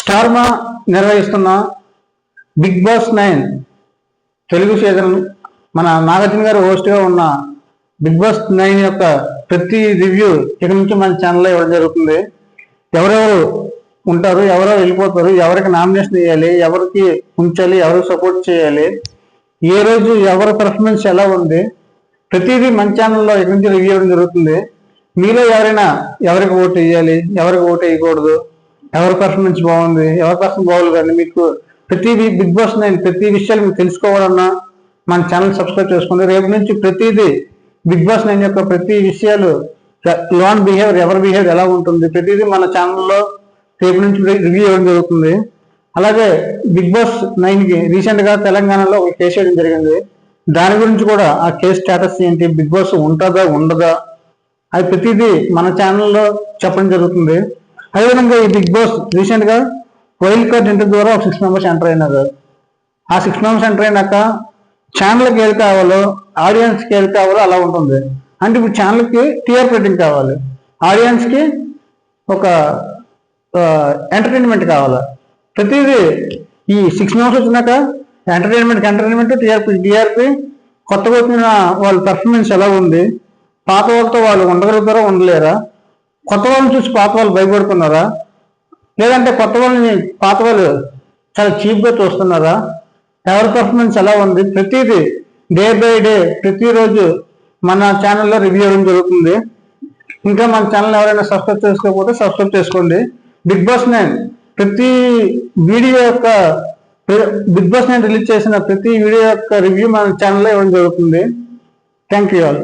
స్టార్మా నిర్వహిస్తున్న big boss 9 Telugu season మన నాగార్జున గారు హోస్ట్గా ఉన్న బిగ్ బాస్ 9 యొక్క ప్రతి రివ్యూ ఇక నుంచి మన ఛానల్లో ఇవ్వడం జరుగుతుంది. ఎవరెవరు ఉంటారు, ఎవరెవరు వెళ్ళిపోతారు, ఎవరికి నామినేషన్ వేయాలి, ఎవరికి ఉంచాలి, ఎవరికి సపోర్ట్ చేయాలి, ఏ రోజు ఎవరి పర్ఫార్మెన్స్ ఎలా ఉంది, ప్రతిదీ మన ఛానల్లో ఇక నుంచి రివ్యూ ఇవ్వడం జరుగుతుంది. మీలో ఎవరైనా ఎవరికి ఓటు వేయాలి, ఎవరికి ఓటు వేయకూడదు, ఎవరి పర్ఫార్మెన్స్ బాగుంది, ఎవరి పర్ఫార్మెన్స్ బాగోలేదు కానీ మీకు ప్రతిదీ బిగ్ బాస్ 9 ప్రతి విషయాలు మీకు తెలుసుకోవాలన్నా మన ఛానల్ సబ్స్క్రైబ్ చేసుకోండి. రేపు నుంచి ప్రతిదీ బిగ్ బాస్ 9 యొక్క ప్రతి విషయాలు, లోన్ బిహేవియర్, ఎవరి బిహేవియర్ ఎలా ఉంటుంది, ప్రతిదీ మన ఛానల్లో రేపు నుంచి రివ్యూ ఇవ్వడం జరుగుతుంది. అలాగే బిగ్ బాస్ 9కి రీసెంట్గా తెలంగాణలో ఒక కేసు వేయడం జరిగింది. దాని గురించి కూడా ఆ కేసు స్టేటస్ ఏంటి, బిగ్ బాస్ ఉంటుందా ఉండదా, అది ప్రతిదీ మన ఛానల్లో చెప్పడం జరుగుతుంది. అదేవిధంగా ఈ బిగ్ బాస్ రీసెంట్గా వైల్డ్ కార్డ్ ఎంట్రీ ద్వారా ఒక 6 మెంబర్స్ ఎంటర్ అయినారు. ఆ 6 మెంబర్స్ ఎంటర్ అయినాక ఛానల్కి ఏది కావాలో, ఆడియన్స్కి ఏది కావాలో అలా ఉంటుంది. అంటే ఇప్పుడు ఛానల్కి టీఆర్పీ రేటింగ్ కావాలి, ఆడియన్స్కి ఒక ఎంటర్టైన్మెంట్ కావాలి. ప్రతిదీ ఈ 6 మెంబర్స్ వచ్చినాక ఎంటర్టైన్మెంట్, టీఆర్పీ కొత్తగా వచ్చిన వాళ్ళ పర్ఫార్మెన్స్ ఎలా ఉంది, పాత వాళ్ళతో వాళ్ళు ఉండగలుగుతారా ఉండలేరా, కొత్త వాళ్ళని చూసి పాత వాళ్ళు భయపడుతున్నారా, లేదంటే కొత్త వాళ్ళని పాత వాళ్ళు చాలా చీప్గా చూస్తున్నారా, ఎవరి పర్ఫార్మెన్స్ ఎలా ఉంది, ప్రతిదీ డే బై డే ప్రతిరోజు మన ఛానల్లో రివ్యూ ఇవ్వడం జరుగుతుంది. ఇంకా మన ఛానల్ ఎవరైనా సబ్స్క్రైబ్ చేసుకోకపోతే సబ్స్క్రైబ్ చేసుకోండి. బిగ్ బాస్ 9 ప్రతి వీడియో యొక్క బిగ్ బాస్ 9 రిలీజ్ చేసిన ప్రతి వీడియో యొక్క రివ్యూ మన ఛానల్లో ఇవ్వడం జరుగుతుంది. Thank you all.